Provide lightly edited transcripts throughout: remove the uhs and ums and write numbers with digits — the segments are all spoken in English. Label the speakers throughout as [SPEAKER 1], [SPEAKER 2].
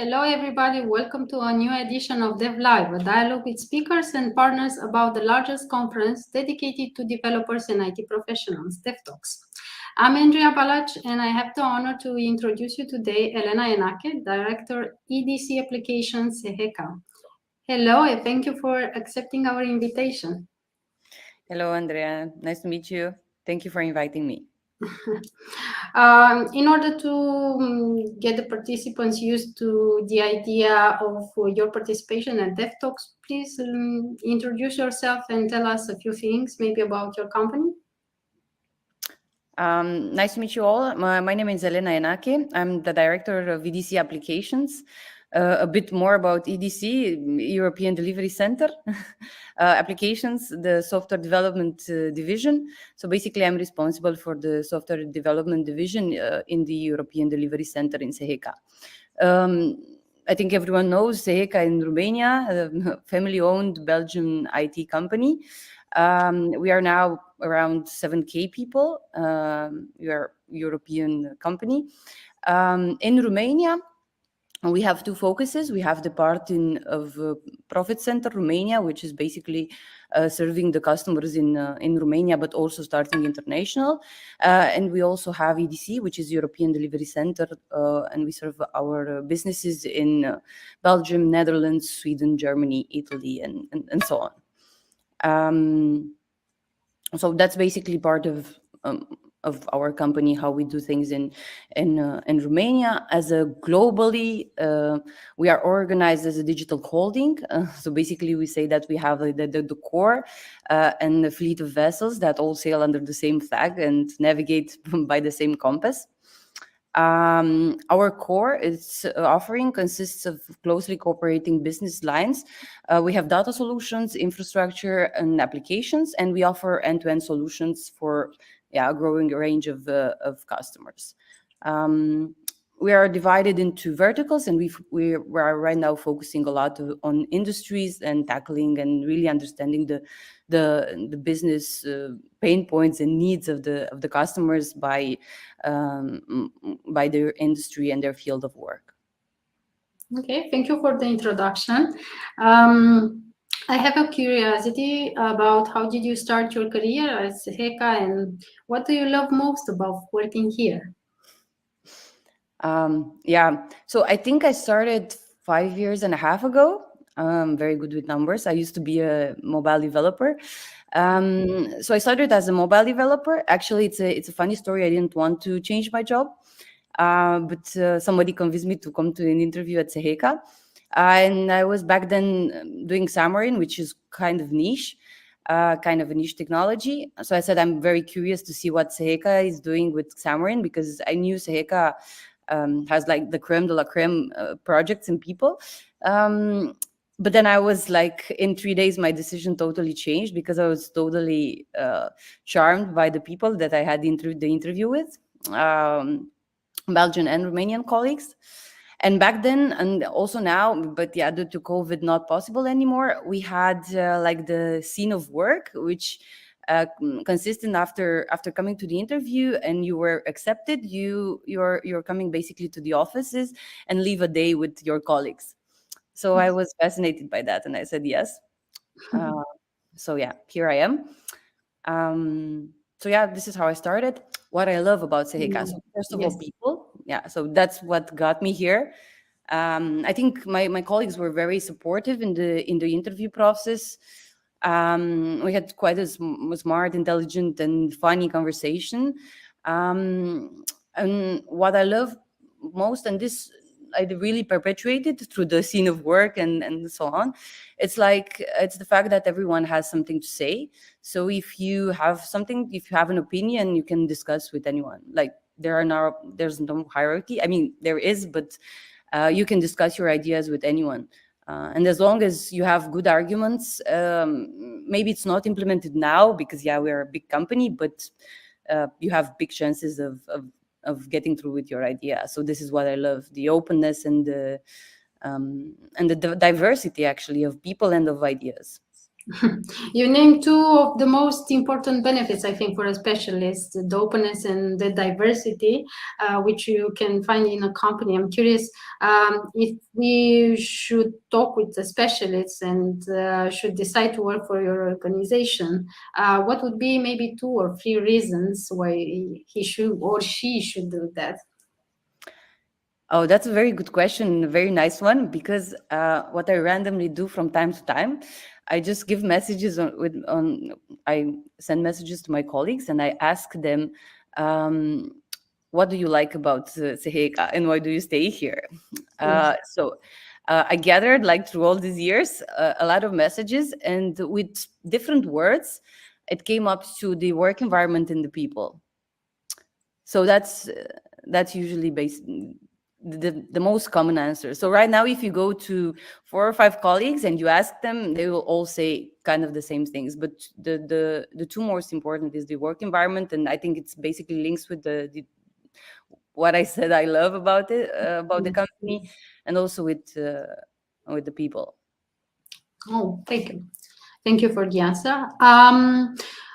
[SPEAKER 1] Hello, everybody. Welcome to a new edition of DevLive, a dialogue with speakers and partners about the largest conference dedicated to developers and IT professionals, DevTalks. I'm Andrea Balach, and I have the honor to introduce you today Elena Enache, Director, EDC Applications, Cegeka. Hello, and thank you for accepting our invitation.
[SPEAKER 2] Hello, Andrea. Nice to meet you. Thank you for inviting me.
[SPEAKER 1] In order to get the participants used to the idea of your participation at DevTalks, please introduce yourself and tell us a few things maybe about your company.
[SPEAKER 2] Nice to meet you all. My name is Elena Enache. I'm the director of EDC Applications. A bit more about EDC, European Delivery Center Applications, the software development division. So basically, I'm responsible for the software development division in the European Delivery Center in Cegeka. I think everyone knows Cegeka in Romania, a family-owned Belgian IT company. We are now around 7K people. We are a European company. In Romania, we have two focuses. We have the part of Profit Center Romania, which is basically serving the customers in Romania, but also starting international. And we also have EDC, which is European Delivery Center, and we serve our businesses in Belgium, Netherlands, Sweden, Germany, Italy, and so on. So that's basically part of our company, how we do things in Romania. As a globally, we are organized as a digital holding. So basically, we say that we have the core and the fleet of vessels that all sail under the same flag and navigate by the same compass. Our core offering consists of closely cooperating business lines. We have data solutions, infrastructure, and applications, and we offer end-to-end solutions for a growing range of customers. We are divided into verticals, and we are right now focusing a lot on industries and tackling and really understanding the business pain points and needs of the customers by their industry and their field of work.
[SPEAKER 1] Okay, thank you for the introduction. I have a curiosity about how did you start your career at Seca, and what do you love most about working here?
[SPEAKER 2] So I think I started 5.5 years ago. Very good with numbers. I used to be a mobile developer. So I started as a mobile developer. Actually, it's a funny story. I didn't want to change my job, but somebody convinced me to come to an interview at Cegeka. And I was back then doing Xamarin, which is kind of a niche technology. So I said, I'm very curious to see what Cegeka is doing with Xamarin, because I knew Cegeka has like the creme de la creme projects and people. But then I was like, in 3 days, my decision totally changed, because I was totally charmed by the people that I had the interview with, Belgian and Romanian colleagues. And back then, and also now, but due to COVID, not possible anymore, we had like the scene of work, which consistent after coming to the interview and you were accepted, you're coming basically to the offices and leave a day with your colleagues. So I was fascinated by that, and I said yes. So here I am. So this is how I started. What I love about Cegeka. So first of all, people. So that's what got me here. I think my colleagues were very supportive in the interview process. We had quite a smart, intelligent, and funny conversation. And what I love most, and this I really perpetuated through the scene of work and so on, it's the fact that everyone has something to say. So if you have an opinion, you can discuss with anyone. Like there's no hierarchy. I mean, there is, but you can discuss your ideas with anyone. And as long as you have good arguments, maybe it's not implemented now because we're a big company, but you have big chances of getting through with your idea. So this is what I love: the openness and the diversity, actually, of people and of ideas.
[SPEAKER 1] You named two of the most important benefits, I think, for a specialist: the openness and the diversity, which you can find in a company. I'm curious if we should talk with the specialists and should decide to work for your organization. What would be maybe two or three reasons why he should or she should do that?
[SPEAKER 2] Oh, that's a very good question, a very nice one, because what I randomly do from time to time, I just give messages I send messages to my colleagues and I ask them, what do you like about Cegeka and why do you stay here? So I gathered, like, through all these years, a lot of messages, and with different words, it came up to the work environment and the people. So that's usually the most common answer. So right now, if you go to 4 or 5 colleagues and you ask them, they will all say kind of the same things. But the two most important is the work environment, and I think it's basically links with the what I said I love about it, about the company, and also with the people.
[SPEAKER 1] Oh, thank you. Thank you for the answer.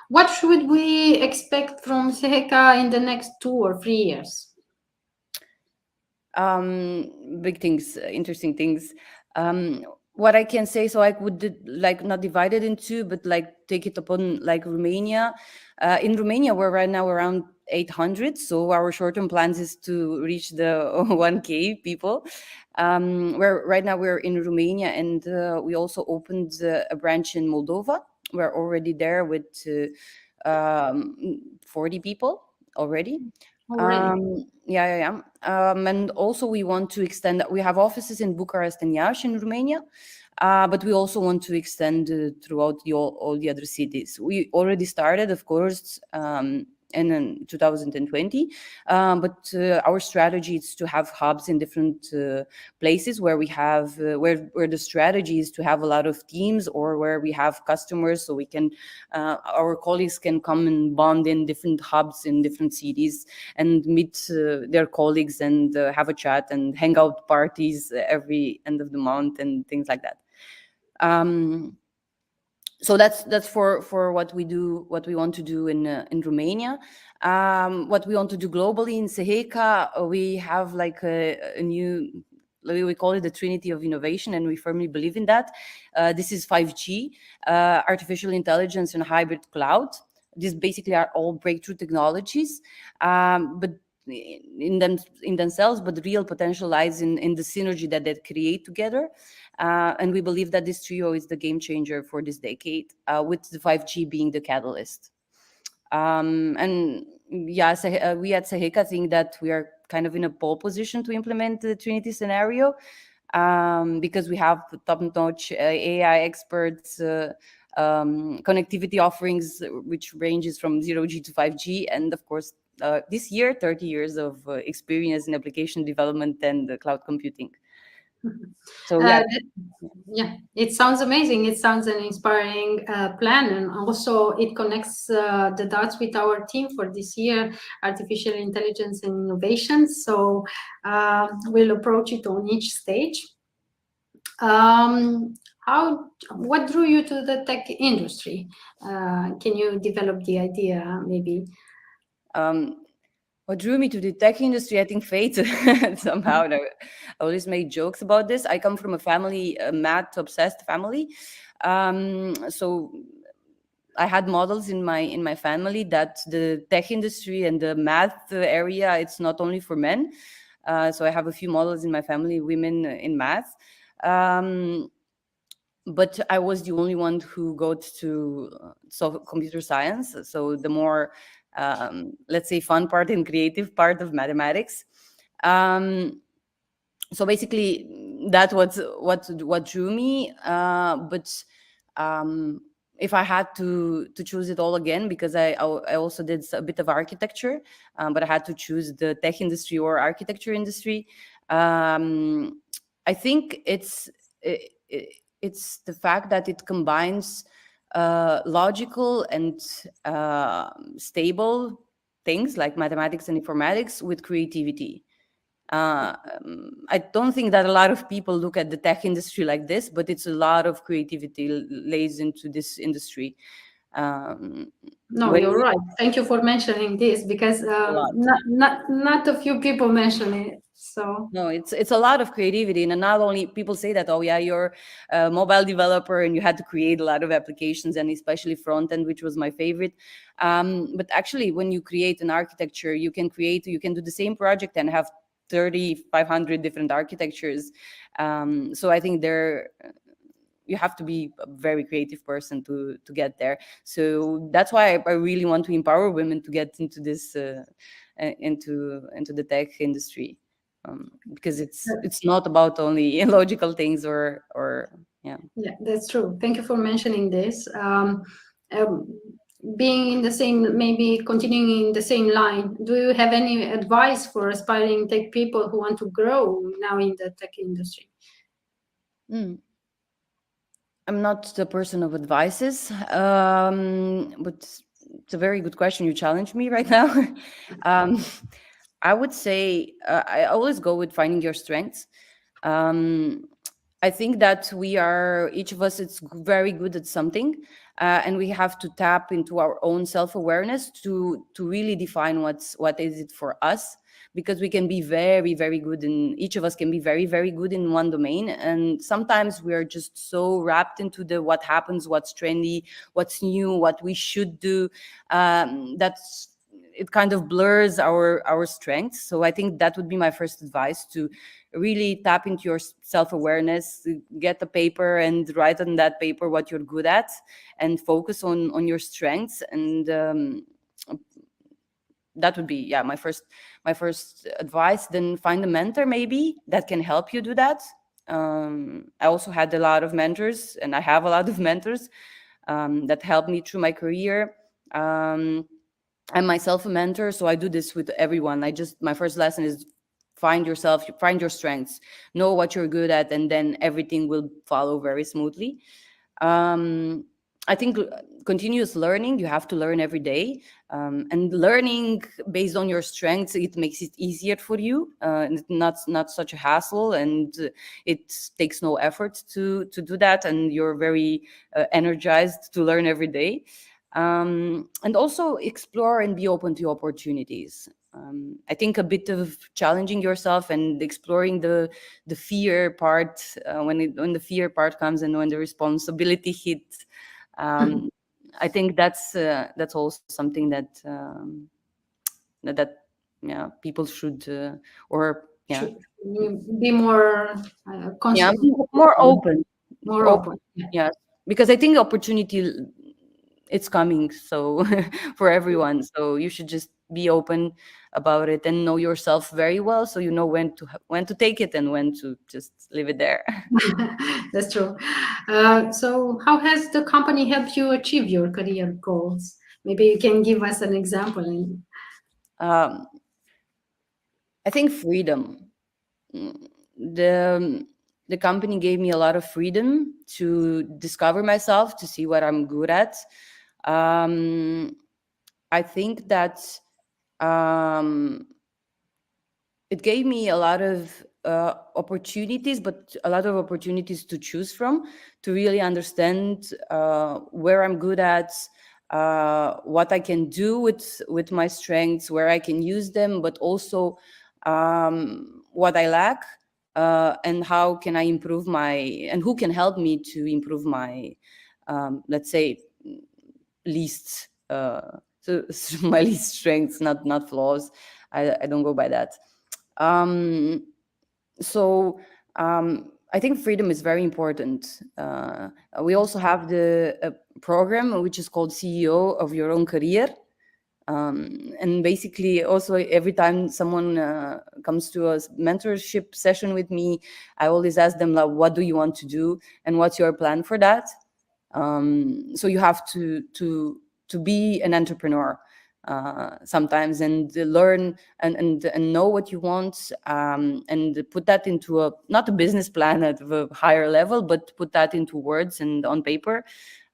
[SPEAKER 1] What should we expect from Seca in the next 2 or 3 years?
[SPEAKER 2] Big things, interesting things. What I can say, so I would like not divide it in two, but like take it upon like Romania. In Romania, we're right now around 800. So our short-term plans is to reach the 1K people. Where right now we're in Romania, and we also opened a branch in Moldova. We're already there with 40 people already.
[SPEAKER 1] Already.
[SPEAKER 2] Yeah. And also we want to extend. We have offices in Bucharest and Iași in Romania, but we also want to extend throughout all the other cities. We already started, of course, in 2020, but our strategy is to have hubs in different places where we have where the strategy is to have a lot of teams, or where we have customers, so we can our colleagues can come and bond in different hubs in different cities and meet their colleagues and have a chat and hang out parties every end of the month and things like that. So that's for what we do, what we want to do in Romania. What we want to do globally in Cegeka, we have like a new, we call it the Trinity of Innovation, and we firmly believe in that. This is 5G, artificial intelligence, and hybrid cloud. These basically are all breakthrough technologies, but in themselves, but the real potential lies in the synergy that they create together. And we believe that this trio is the game changer for this decade, with the 5G being the catalyst. And yeah, we at Cegeka think that we are kind of in a pole position to implement the Trinity scenario, because we have top-notch AI experts, connectivity offerings, which ranges from 0G to 5G, and of course, this year, 30 years of experience in application development and cloud computing. So
[SPEAKER 1] Yeah, it sounds amazing. It sounds an inspiring plan, and also it connects the dots with our theme for this year, artificial intelligence and innovation. So we'll approach it on each stage. What drew you to the tech industry? Can you develop the idea, maybe?
[SPEAKER 2] What drew me to the tech industry, I think fate. Somehow, I always made jokes about this. I come from a family, a math-obsessed family. So I had models in my family that the tech industry and the math area, it's not only for men. So I have a few models in my family, women in math. But I was the only one who got to computer science. So the more, let's say, fun part and creative part of mathematics. So basically, that was what drew me. But if I had to choose it all again, because I also did a bit of architecture, but I had to choose the tech industry or architecture industry. I think it's the fact that it combines logical and stable things like mathematics and informatics with creativity. I don't think that a lot of people look at the tech industry like this, but it's a lot of creativity lays into this industry.
[SPEAKER 1] No, you're right. Thank you for mentioning this, because not a few people mention it. So
[SPEAKER 2] no, it's a lot of creativity, and not only people say that, oh yeah, you're a mobile developer and you had to create a lot of applications, and especially front end, which was my favorite. But actually, when you create an architecture, you can do the same project and have 3,500 different architectures. So I think you have to be a very creative person to get there. So that's why I really want to empower women to get into this into the tech industry, because it's not about only logical things or yeah.
[SPEAKER 1] Yeah, that's true. Thank you for mentioning this. Being in the same, maybe continuing in the same line, do you have any advice for aspiring tech people who want to grow now in the tech industry?
[SPEAKER 2] I'm not the person of advices, but it's a very good question. You challenge me right now. I would say I always go with finding your strengths. Um, I think that each of us, it's very good at something, and we have to tap into our own self-awareness to really define what is it for us, because we can be very, very good each of us can be very, very good in one domain, and sometimes we are just so wrapped into what happens, what's trendy, what's new, what we should do, that's it kind of blurs our strengths. So I think that would be my first advice, to really tap into your self-awareness, get a paper and write on that paper what you're good at, and focus on your strengths. And that would be my first advice. Then find a mentor maybe that can help you do that. I also had a lot of mentors, and I have a lot of mentors that helped me through my career. I'm myself a mentor, so I do this with everyone. My first lesson is find yourself, find your strengths, know what you're good at, and then everything will follow very smoothly. I think continuous learning, you have to learn every day, and learning based on your strengths, it makes it easier for you, and not such a hassle, and it takes no effort to do that, and you're very energized to learn every day. And also explore and be open to opportunities. I think a bit of challenging yourself and exploring the fear part, when the fear part comes and when the responsibility hits, I think that's also something that people should
[SPEAKER 1] Should be more
[SPEAKER 2] more open.
[SPEAKER 1] More open.
[SPEAKER 2] Yeah, because I think opportunity, it's coming, so for everyone. So you should just be open about it and know yourself very well, so you know when to take it and when to just leave it there.
[SPEAKER 1] That's true. So how has the company helped you achieve your career goals? Maybe you can give us an example.
[SPEAKER 2] I think freedom. The company gave me a lot of freedom to discover myself, to see what I'm good at. I think that it gave me a lot of opportunities, but a lot of opportunities to choose from, to really understand where I'm good at, what I can do with my strengths, where I can use them, but also what I lack, and how can I improve and who can help me to improve my, let's say, least so my least strengths, not flaws. I don't go by that. So I think freedom is very important. We also have the program which is called CEO of Your Own Career. And basically, also, every time someone comes to a mentorship session with me, I always ask them, like, what do you want to do and what's your plan for that? So you have to be an entrepreneur sometimes, and learn and know what you want, and put that into not a business plan at a higher level, but put that into words and on paper,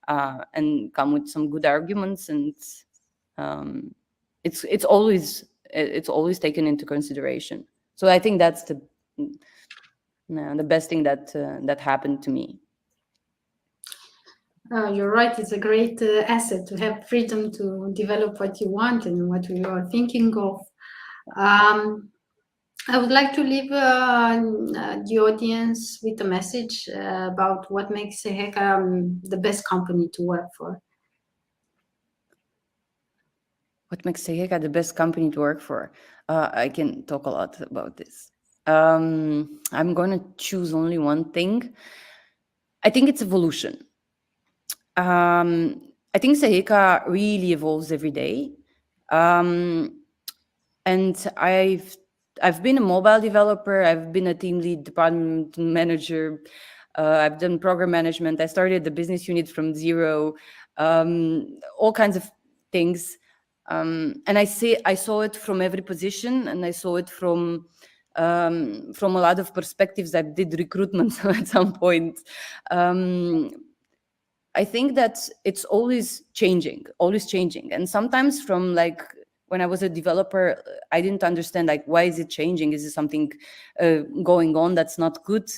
[SPEAKER 2] and come with some good arguments. And it's always taken into consideration. So I think that's the best thing that happened to me.
[SPEAKER 1] You're right. It's a great asset to have freedom to develop what you want and what you are thinking of. I would like to leave the audience with a message about what makes Cegeka the best company to work for.
[SPEAKER 2] What makes Cegeka the best company to work for? I can talk a lot about this. I'm going to choose only one thing. I think it's evolution. I think Cegeka really evolves every day. And I've been a mobile developer. I've been a team lead, department manager. I've done program management. I started the business unit from zero. All kinds of things. And I saw it from every position, and I saw it from a lot of perspectives. I did recruitment at some point. I think that it's always changing. And sometimes from like when I was a developer, I didn't understand like, why is it changing? Is there something going on that's not good?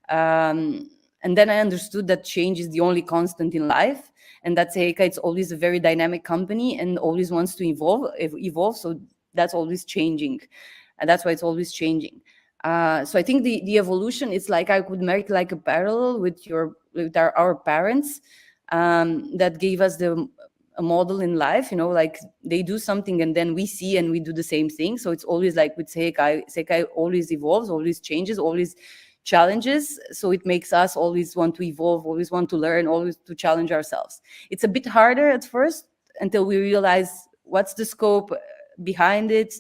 [SPEAKER 2] And then I understood that change is the only constant in life, and that Cegeka, it's always a very dynamic company and always wants to evolve. So that's always changing, and that's why it's always changing. So I think the evolution is like, I could make like a parallel with our parents that gave us a model in life, like they do something and then we see and we do the same thing. So it's always like with Cegeka always evolves, always changes, always challenges. So it makes us always want to evolve, always want to learn, always to challenge ourselves. It's a bit harder at first until we realize what's the scope behind it.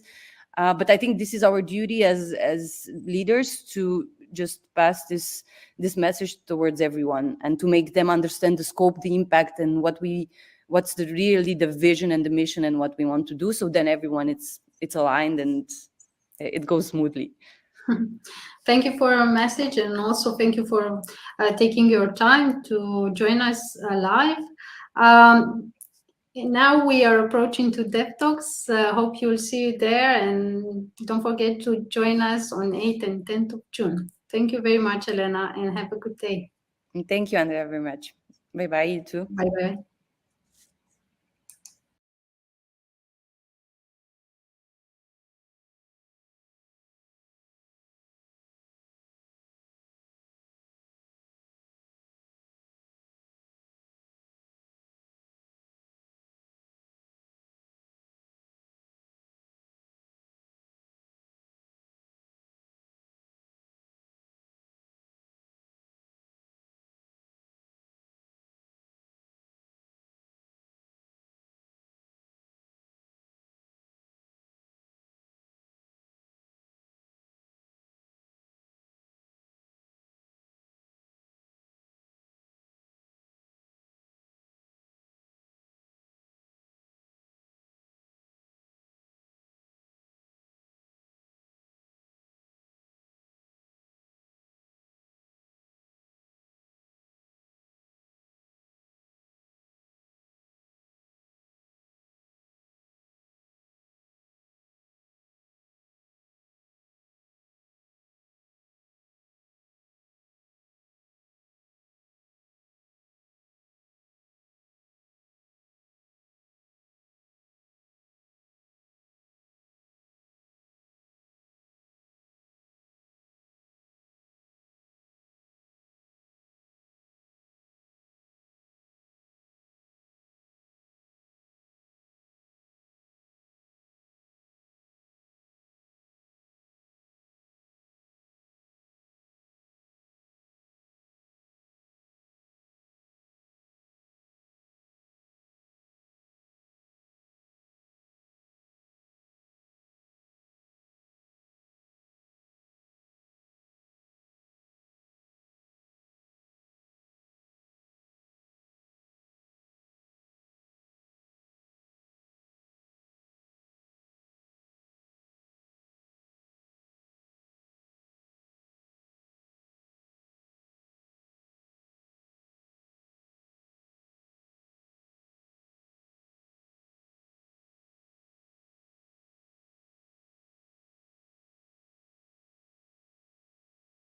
[SPEAKER 2] But I think this is our duty as leaders to just pass this message towards everyone and to make them understand the scope, the impact, and what's really the vision and the mission and what we want to do. So then everyone it's aligned and it goes smoothly.
[SPEAKER 1] Thank you for your message, and also thank you for taking your time to join us live. Now we are approaching to Dev Talks. Hope you'll see you there, and don't forget to join us on 8th and 10th of June. Thank you very much, Elena, and have a good day.
[SPEAKER 2] And thank you, Andrea, very much. Bye-bye, you too.
[SPEAKER 1] Bye-bye.